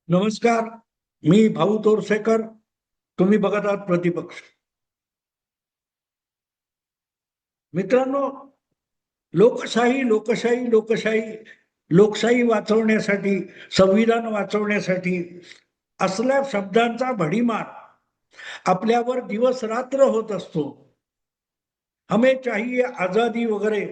नमस्कार. मी भाऊ तोरसेकर. तुम्ही बघत आहात प्रतिपक्ष. मित्रांनो, लोकशाही लोकशाही लोकशाही लोकशाही वाचवण्यासाठी, संविधान वाचवण्यासाठी असल्या शब्दांचा भडीमार आपल्यावर दिवस रात्र होत असतो. हमें चाहिए आजादी वगैरे.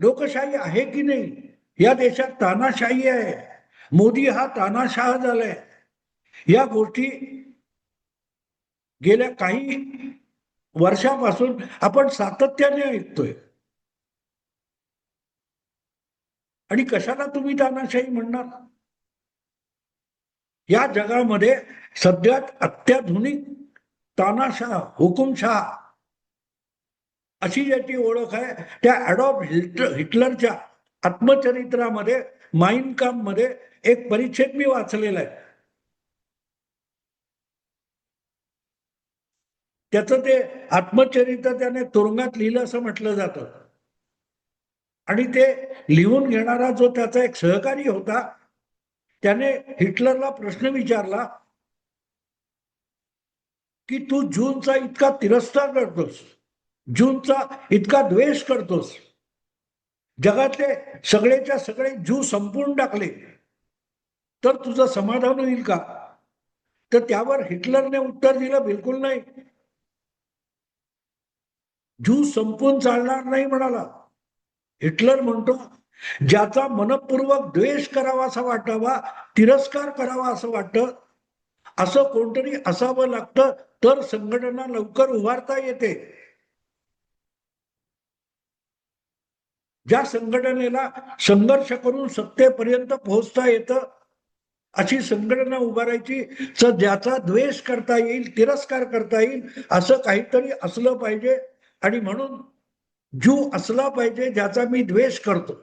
लोकशाही आहे की नाही? या देशात तानाशाही आहे. मोदी हा तानाशाह झालाय. या गोष्टी गेल्या काही वर्षापासून आपण सातत्याने ऐकतोय. आणि कशाला तुम्ही तानाशाही म्हणणार? या जगामध्ये सध्यात अत्याधुनिक तानाशाह, हुकुमशाह अशी ज्याची ओळख आहे, त्या ॲडॉल्फ हिटलरच्या आत्मचरित्रामध्ये, माइन काम्फ मध्ये एक परिच्छेद मी वाचलेला आहे. त्याचं ते आत्मचरित्र त्याने तुरुंगात लिहिलं असं म्हटलं जातं. आणि ते लिहून घेणारा जो त्याचा एक सहकारी होता, त्याने हिटलरला प्रश्न विचारला की तू ज्यूंचा इतका तिरस्कार करतोस, ज्यूंचा इतका द्वेष करतोस, जगातले सगळेच्या सगळे ज्यू संपवून टाकले तर तुझं समाधान होईल का? तर त्यावर हिटलरने उत्तर दिलं, बिलकुल नाही. ज्यू संपून चालणार नाही म्हणाला. हिटलर म्हणतो, ज्याचा मनपूर्वक द्वेष करावा असा वाटावा, तिरस्कार करावा असं वाटतं, असं कोणतरी असावं लागतं, तर संघटना लवकर उभारता येते. ज्या संघटनेला संघर्ष करून सत्तेपर्यंत पोहोचता येतं, अशी संघटना उभारायची. ज्याचा द्वेष करता येईल, तिरस्कार करता येईल, असं काहीतरी असलं पाहिजे. आणि म्हणून ज्यू असला पाहिजे ज्याचा मी द्वेष करतो.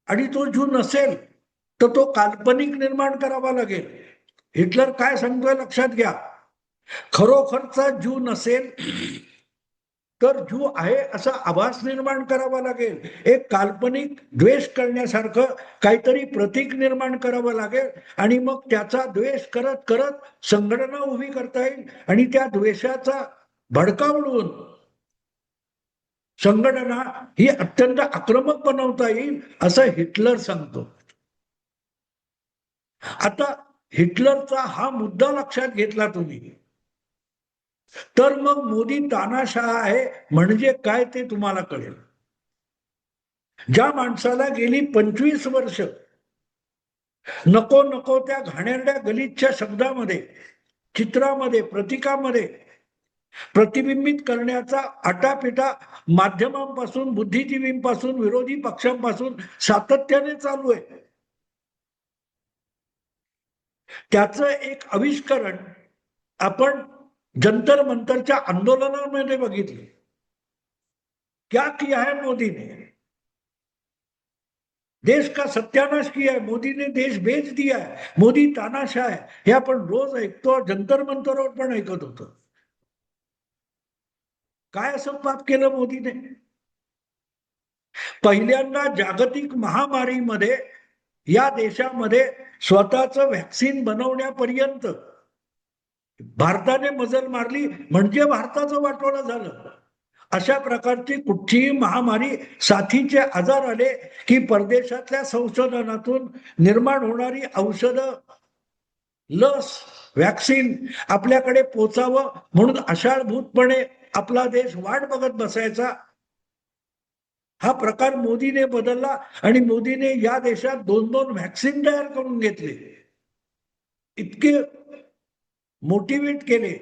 आणि तो ज्यू नसेल तर तो काल्पनिक निर्माण करावा लागेल. हिटलर काय सांगतोय लक्षात घ्या. खरोखरचा ज्यू नसेल तर ज्यू आहे असा आभास निर्माण करावा लागेल. एक काल्पनिक द्वेष करण्यासारखं काहीतरी प्रतीक निर्माण करावं लागेल. आणि मग त्याचा द्वेष करत करत संघटना उभी करता येईल. आणि त्या द्वेषाचा भडका उडवून संघटना ही अत्यंत आक्रमक बनवता येईल असं हिटलर सांगतो. आता हिटलरचा हा मुद्दा लक्षात घेतला तुम्ही, तर मग मोदी तानाशाह आहे म्हणजे काय ते तुम्हाला कळेल. ज्या माणसाला गेली 25 वर्ष नको नको त्या घाणेरड्या गलिच्छ शब्दामध्ये, चित्रामध्ये, प्रतीकामध्ये प्रतिबिंबित करण्याचा आटापिटा माध्यमांपासून, बुद्धिजीवींपासून, विरोधी पक्षांपासून सातत्याने चालू आहे. त्याचं एक आविष्करण आपण जंतर मंतरच्या आंदोलनामध्ये बघितले. क्या किया है मोदी ने? देश का सत्यानाश किया है मोदी ने, देश बेच दिया है, मोदी तानाशाह है. हे आपण रोज ऐकतो, जंतर मंतरवर पण ऐकत होतो. काय असं पाप केलं मोदीने? पहिल्यांदा जागतिक महामारीमध्ये या देशामध्ये स्वतःचं व्हॅक्सिन बनवण्यापर्यंत भारताने मजल मारली, म्हणजे भारताचं वाटोळं झालं. अशा प्रकारची कुठचीही महामारी, साथीचे आजार आले की परदेशातल्या संशोधनातून निर्माण होणारी औषधं, लस, व्हॅक्सिन आपल्याकडे पोचावं म्हणून आषाढभूतपणे आपला देश वाट बघत बसायचा. हा प्रकार मोदीने बदलला आणि मोदीने या देशात 2-2 व्हॅक्सिन तयार करून घेतले. इतके मोटिवेट केले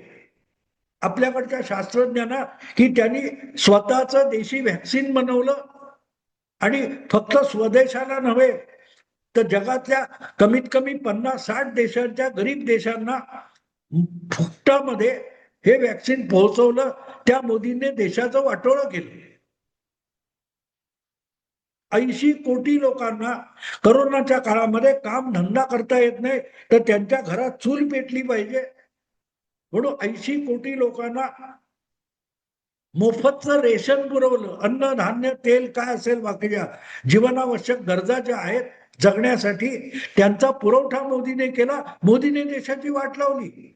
आपल्याकडच्या शास्त्रज्ञांना की त्यांनी स्वतःचं देशी व्हॅक्सिन बनवलं. आणि फक्त स्वदेशाला नव्हे तर जगातल्या कमीत कमी 50-60 देशांच्या गरीब देशांना फुकटामध्ये हे व्हॅक्सिन पोहोचवलं. त्या मोदींनी देशाचं वाटोळं केलं. 80 कोटी लोकांना करोनाच्या काळामध्ये काम धंदा करता येत नाही, तर त्यांच्या घरात चूल पेटली पाहिजे म्हणून 80 कोटी लोकांना मोफतचं रेशन पुरवलं, अन्न धान्य तेल काय असेल बाकीच्या जीवनावश्यक गरजा ज्या आहेत जगण्यासाठी त्यांचा पुरवठा मोदीने केला. मोदीने देशाची वाट लावली.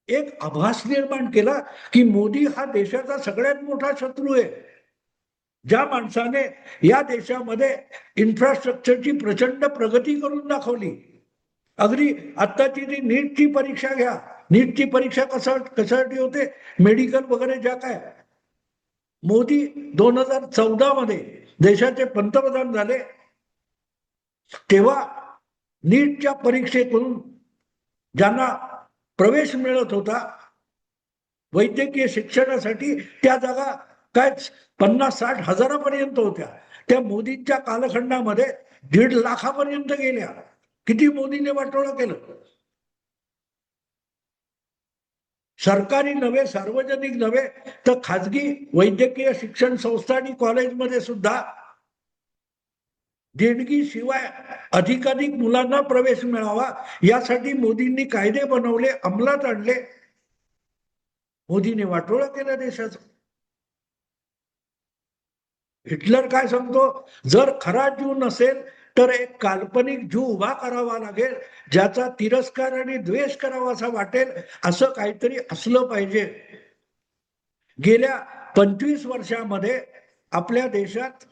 एक आभास निर्माण केला की मोदी हा देशाचा सगळ्यात मोठा शत्रू आहे. ज्या माणसाने या देशामध्ये इन्फ्रास्ट्रक्चरची प्रचंड प्रगती करून दाखवली. अगदी आत्ताची जी नीटची परीक्षा घ्या. नीटची परीक्षा कशासाठी होते, मेडिकल वगैरे ज्या काय. मोदी 2014 मध्ये देशाचे पंतप्रधान झाले तेव्हा नीटच्या परीक्षेतून ज्यांना प्रवेश मिळत होता वैद्यकीय शिक्षणासाठी, त्या जागा काय 50-60 हजारापर्यंत होत्या. त्या मोदींच्या कालखंडामध्ये 1.5 लाखापर्यंत गेल्या. किती मोदीने वाटोळं केलं. सरकारी नव्हे, सार्वजनिक नव्हे, तर खाजगी वैद्यकीय शिक्षण संस्था आणि कॉलेजमध्ये सुद्धा देणगी शिवाय अधिकाधिक मुलांना प्रवेश मिळावा यासाठी मोदींनी कायदे बनवले, अंमलात आणले. मोदीने वाटोळं केलं देशाचं. हिटलर काय सांगतो, जर खरा जीव नसेल तर एक काल्पनिक जीव उभा करावा लागेल, ज्याचा तिरस्कार आणि द्वेष करावासा वाटेल, असं काहीतरी असलं पाहिजे. गेल्या 25 वर्षामध्ये आपल्या देशात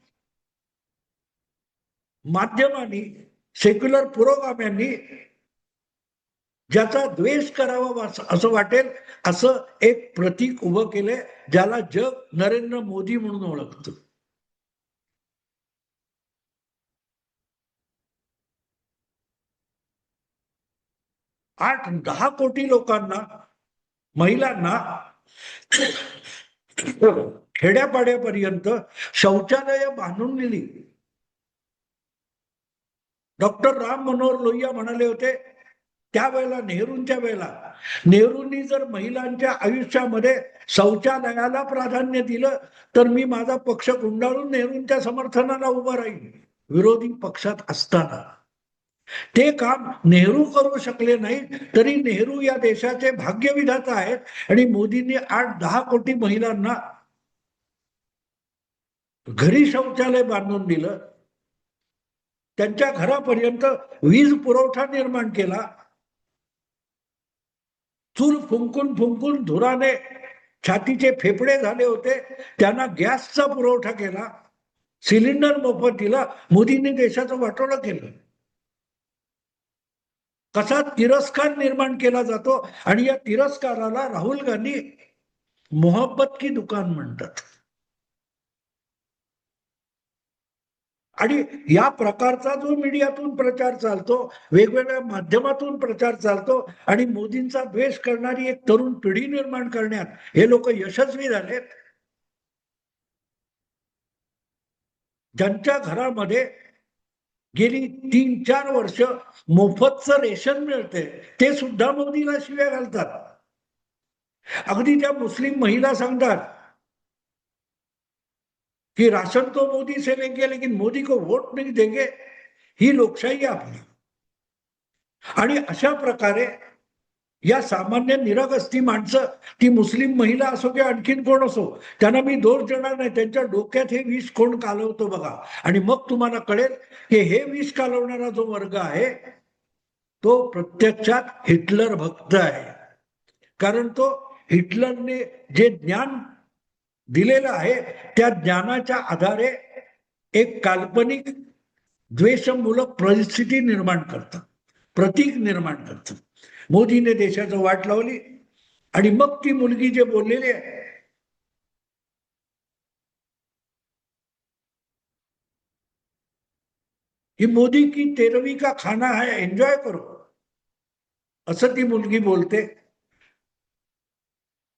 माध्यमांनी, सेक्युलर पुरोगाम्यांनी ज्याचा द्वेष करावा असं वाटेल असं एक प्रतीक उभं केले, ज्याला जग नरेंद्र मोदी म्हणून ओळखतं. 8-10 कोटी लोकांना, महिलांना खेड्यापाड्यापर्यंत शौचालय बांधून दिली. डॉक्टर राम मनोहर लोहिया म्हणाले होते त्यावेळेला, नेहरूंच्या वेळेला, नेहरूंनी जर महिलांच्या आयुष्यामध्ये शौचालयाला प्राधान्य दिलं तर मी माझा पक्ष गुंडाळून नेहरूंच्या समर्थनाला उभा राहील, विरोधी पक्षात असताना. ते काम नेहरू करू शकले नाही, तरी नेहरू या देशाचे भाग्यविधाता आहेत आणि मोदींनी 8-10 कोटी महिलांना घरी शौचालय बांधून दिलं. त्यांच्या घरापर्यंत वीज पुरवठा निर्माण केला. चूल फुंकून फुंकून धुराने छातीचे फेफडे झाले होते, त्यांना गॅसचा पुरवठा केला. सिलेंडर मोफत दिला. मोदींनी देशाचं वाटोळं केलं. कसा तिरस्कार निर्माण केला जातो आणि या तिरस्काराला राहुल गांधी मोहब्बत की दुकान म्हणतात. आणि या प्रकारचा जो मीडियातून प्रचार चालतो, वेगवेगळ्या माध्यमातून प्रचार चालतो आणि मोदींचा द्वेष करणारी एक तरुण पिढी निर्माण करण्यात हे लोक यशस्वी झालेत. ज्यांच्या घरामध्ये गेली 3-4 वर्ष मोफतचं रेशन मिळते, ते सुद्धा मोदीला शिव्या घालतात. अगदी त्या मुस्लिम महिला सांगतात कि राशन तो मोदी से लेंगे लेकिन मोदी को वोट नहीं देंगे. ही लोकशाही आपली. आणि अशा प्रकारे या सामान्य निरगस्ती माणसं, ती मुस्लिम महिला असो किंवा आणखीन कोण असो, त्यांना मी दोष देणार नाही. त्यांच्या डोक्यात हे विष कोण कालवतो बघा, आणि मग तुम्हाला कळेल की हे विष कालवणारा जो वर्ग आहे तो प्रत्यक्षात हिटलर भक्त आहे. कारण तो हिटलरने जे ज्ञान दिलेलं आहे त्या ज्ञानाच्या आधारे एक काल्पनिक द्वेषमूलक परिस्थिती निर्माण करतात, प्रतीक निर्माण करतात. मोदीने देशाचं वाट लावली आणि मग ती मुलगी जे बोललेली आहे, की मोदी की 13वीं का खाना है, एन्जॉय करो, असं ती मुलगी बोलते.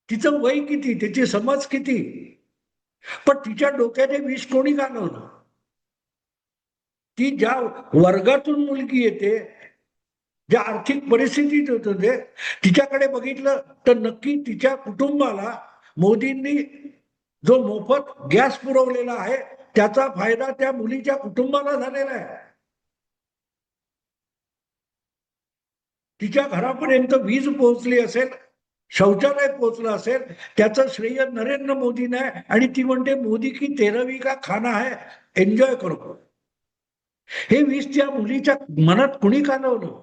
तिचं वय किती, तिची समज किती, पण तिच्या डोक्याने विष कोणी घालवलं. ती ज्या वर्गातून मुलगी येते, ज्या आर्थिक परिस्थितीत होते, तिच्याकडे बघितलं तर नक्की तिच्या कुटुंबाला मोदींनी जो मोफत गॅस पुरवलेला आहे त्याचा फायदा त्या मुलीच्या कुटुंबाला झालेला आहे. तिच्या घरापर्यंत वीज पोहोचली असेल, शौचालय पोहोचलं असेल, त्याचं श्रेय नरेंद्र मोदीने आहे. आणि ती म्हणते मोदी की 13वीं का खाना है, एन्जॉय करो. हे वीज त्या मुलीच्या मनात कुणी कालवलं?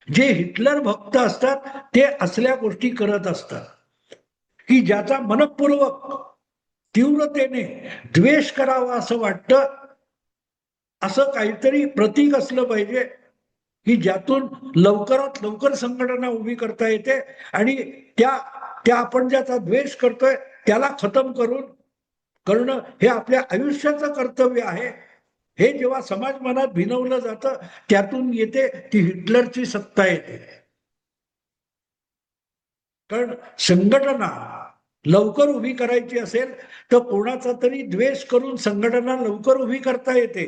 जे हिटलर भक्त असतात ते असल्या गोष्टी करत असतात की ज्याचा मनपूर्वक तीव्रतेने द्वेष करावा असं वाटतं. असं काहीतरी प्रतीक असलं पाहिजे की ज्यातून लवकरात लवकर संघटना उभी करता येते आणि त्या त्या आपण ज्याचा द्वेष करतोय त्याला खतम करणं हे आपल्या आयुष्याचं कर्तव्य आहे. हे जेव्हा समाज मनात भिनवलं जातं त्यातून येते ती हिटलरची सत्ता येते. कारण संघटना लवकर उभी करायची असेल तर कोणाचा तरी द्वेष करून संघटना लवकर उभी करता येते.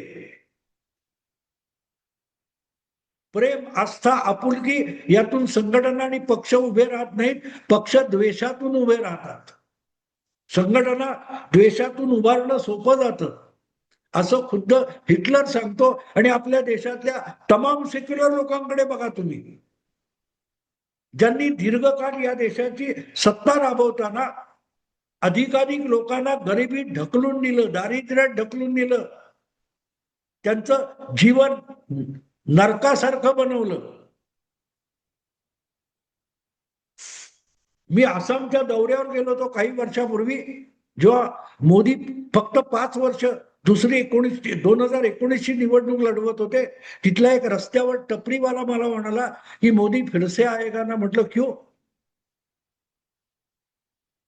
प्रेम, आस्था, आपुलकी यातून संघटना आणि पक्ष उभे राहत नाहीत, पक्ष द्वेषातून उभे राहतात. संघटना द्वेषातून उभारणं सोपं जातं असं खुद्द हिटलर सांगतो. आणि आपल्या देशातल्या तमाम सेक्युलर लोकांकडे बघा तुम्ही, ज्यांनी दीर्घकाळ या देशाची सत्ता राबवताना अधिकाधिक लोकांना गरिबीत ढकलून दिलं, दारिद्र्यात ढकलून दिलं, त्यांचं जीवन नरकासारखं बनवलं. मी आसामच्या दौऱ्यावर गेलो होतो काही वर्षापूर्वी, जेव्हा मोदी फक्त 5 वर्ष दुसरी 2019 ची निवडणूक लढवत होते. तिथला एक रस्त्यावर टपरीवाला मला म्हणाला की मोदी फिरसे आएगा ना. म्हटलं क्यों?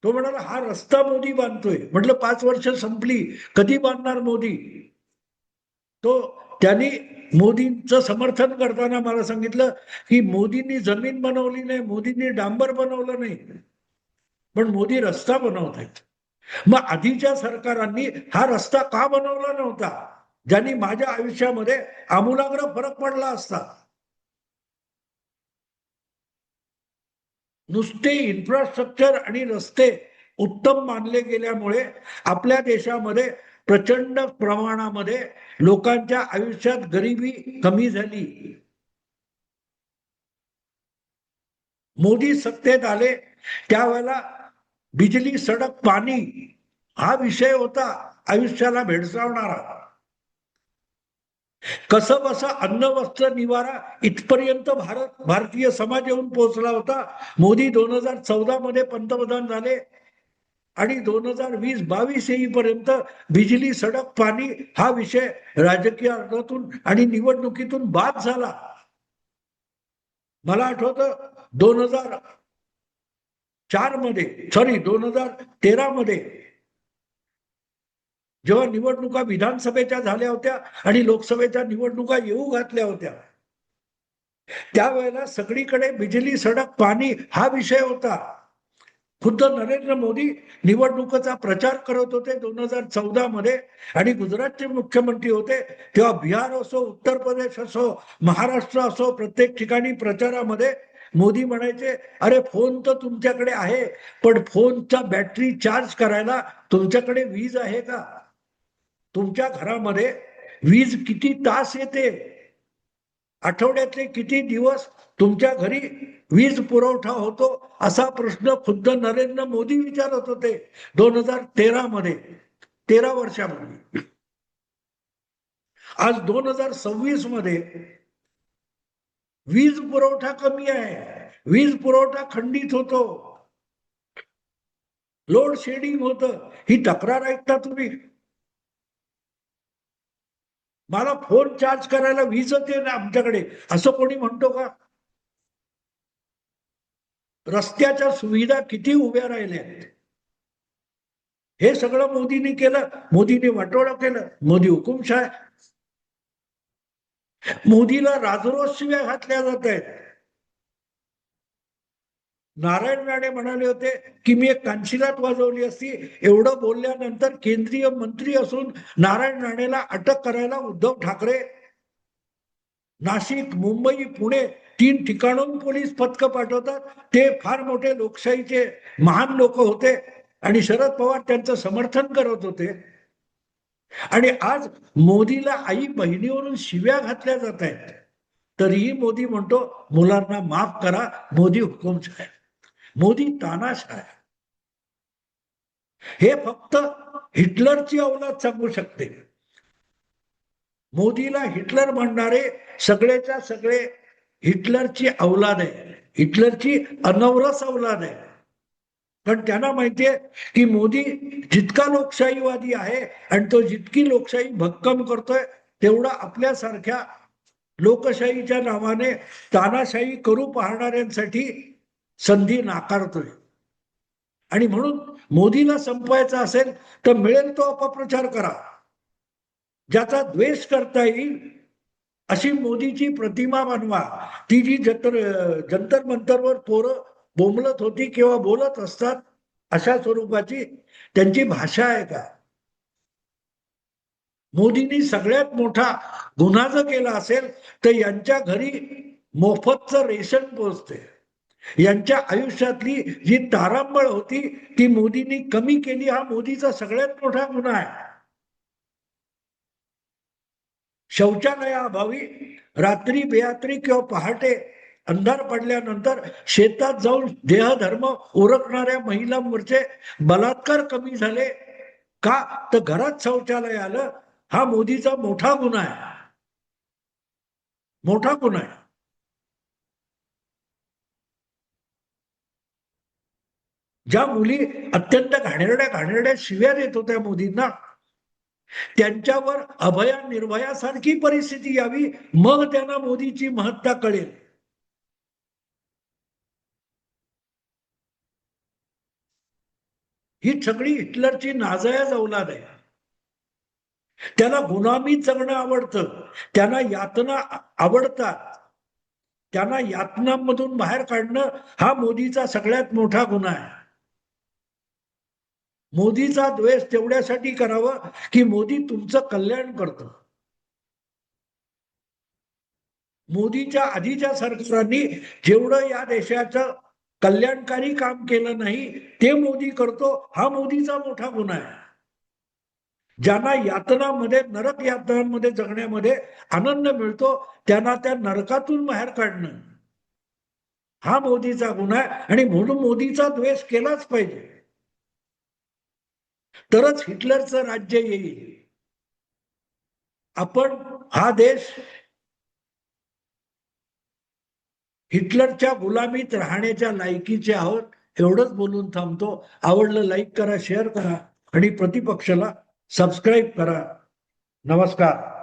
तो म्हणाला हा रस्ता मोदी बांधतोय. म्हटलं 5 वर्ष संपली, कधी बांधणार मोदी? तो त्यांनी मोदींचं समर्थन करताना मला सांगितलं की मोदींनी जमीन बनवली नाही, मोदींनी डांबर बनवलं नाही, पण मोदी रस्ता बनवत आहेत. मग आधीच्या सरकारांनी हा रस्ता का बनवला नव्हता, ज्यांनी माझ्या आयुष्यामध्ये आमूलाग्र फरक पडला असता? नुसते इन्फ्रास्ट्रक्चर आणि रस्ते उत्तम मानले गेल्यामुळे आपल्या देशामध्ये प्रचंड प्रमाणामध्ये लोकांच्या आयुष्यात गरिबी कमी झाली. मोदी सत्तेत आले त्यावेळेला बिजली, सडक, पाणी हा विषय होता आयुष्याला भेडसावणारा. कसं बसा अन्न, वस्त्र, निवारा इथपर्यंत भारतीय समाज येऊन पोहोचला होता. मोदी 2014 मध्ये पंतप्रधान झाले आणि 2020-22 येईपर्यंत बिजली, सडक, पाणी हा विषय राजकीय अर्जातून आणि निवडणुकीतून बाद झाला. मला आठवतं 2004 मध्ये 2013 मध्ये जेव्हा निवडणुका विधानसभेच्या झाल्या होत्या आणि लोकसभेच्या निवडणुका येऊ घातल्या होत्या, त्यावेळेला सगळीकडे बिजली, सडक, पाणी हा विषय होता. खुद्द नरेंद्र मोदी निवडणुकीचा प्रचार करत होते 2014 मध्ये आणि गुजरातचे मुख्यमंत्री होते तेव्हा बिहार असो, उत्तर प्रदेश असो, महाराष्ट्र असो, प्रत्येक ठिकाणी प्रचारामध्ये मोदी म्हणायचे, अरे फोन तर तुमच्याकडे आहे पण फोनचा बॅटरी चार्ज करायला तुमच्याकडे वीज आहे का? तुमच्या घरामध्ये वीज किती तास येते? आठवड्यातले किती दिवस तुमच्या घरी वीज पुरवठा होतो? असा प्रश्न खुद्द नरेंद्र मोदी विचारत होते 2013 मध्ये, 13 वर्षापूर्वी. आज 2026 मध्ये वीज पुरवठा कमी आहे, वीज पुरवठा खंडित होतो, लोड शेडिंग होतं. ही तक्रार ऐकता तुम्ही? मला फोन चार्ज करायला वीज येते ना आमच्याकडे, असं कोणी म्हणतो का? रस्त्याच्या सुविधा किती उभ्या राहिल्या? हे सगळं मोदींनी केलं. मोदींनी वाटोळं केलं. मोदी हुकुमशाह. मोदीला राजरोस शिव्या घातल्या जात आहेत. नारायण राणे म्हणाले होते की मी एक कानशिलात वाजवली असती. एवढं बोलल्यानंतर केंद्रीय मंत्री असून नारायण राणेला अटक करायला उद्धव ठाकरे नाशिक, मुंबई, पुणे 3 ठिकाणून पोलीस पथक पाठवतात. ते फार मोठे लोकशाहीचे महान लोक होते आणि शरद पवार त्यांचं समर्थन करत होते. आणि आज मोदीला आई बहिणीवरून शिव्या घातल्या जात आहेत. तरीही मोदी म्हणतो मुलांना माफ करा, मोदी हुकुमशाह, मोदी तानाशाह आहे. हे फक्त हिटलरची अवलाद सांगू शकते. मोदीला हिटलर म्हणणारे सगळेच्या सगळे हिटलरची अवलाद आहे, हिटलरची अनवरस अवलाद आहे. पण त्यांना माहितीये की मोदी जितका लोकशाहीवादी आहे आणि तो जितकी लोकशाही भक्कम करतोय तेवढा आपल्यासारख्या लोकशाहीच्या नावाने तानाशाही करू पाहणाऱ्यांसाठी संधी नाकारतोय. आणि म्हणून मोदीला संपवायचा असेल तर मिळेल तो अपप्रचार करा, ज्याचा द्वेष करता येईल अशी मोदीची प्रतिमा बनवा. ती जी जंतर मंतरवर पोरं बोंबलत होती किंवा बोलत असतात अशा स्वरूपाची त्यांची भाषा आहे का? मोदींनी सगळ्यात मोठा गुन्हा जर केला असेल तर यांच्या घरी मोफतचं रेशन पोहोचते. यांच्या आयुष्यातली जी तारांबळ होती ती मोदींनी कमी केली, हा मोदीचा सगळ्यात मोठा गुन्हा आहे. शौचालयाअभावी रात्री बेरात्री किंवा पहाटे अंधार पडल्यानंतर शेतात जाऊन देहधर्म उरकणाऱ्या महिलांवरचे बलात्कार कमी झाले का? तर घरात शौचालय आलं, हा मोदीचा मोठा गुन्हा आहे, मोठा गुन्हा आहे. ज्या मुली अत्यंत घाणेरड्या घाणेरड्या शिव्या देत होत्या मोदींना, त्यांच्यावर अभया निर्भयासारखी परिस्थिती यावी, मग त्यांना मोदीची महत्ता कळेल. ही सगळी हिटलरची नाजायज अवलाद आहे. त्याला गुलामीत जगणं आवडतं, त्यांना यातना आवडतात, त्यांना यातनांमधून बाहेर काढणं हा मोदीचा सगळ्यात मोठा गुन्हा आहे. मोदीचा द्वेष तेवढ्यासाठी करावं की मोदी तुमचं कल्याण करतं. मोदीच्या आधीच्या सरकारांनी जेवढं या देशाचं कल्याणकारी काम केलं नाही ते मोदी करतो, हा मोदीचा मोठा गुन्हा आहे. ज्यांना यातनामध्ये नरक यातनांमध्ये जगण्यामध्ये आनंद मिळतो त्यांना त्या नरकातून बाहेर काढणं हा मोदीचा गुन्हा आहे. आणि म्हणून मोदीचा द्वेष केलाच पाहिजे, तरच हिटलरचं राज्य येईल. आपण हा देश हिटलरच्या गुलामीत राहण्याच्या लायकीचे आहोत, एवढंच बोलून थांबतो. आवडलं लाईक करा, शेअर करा आणि प्रतिपक्षाला सबस्क्राईब करा. नमस्कार.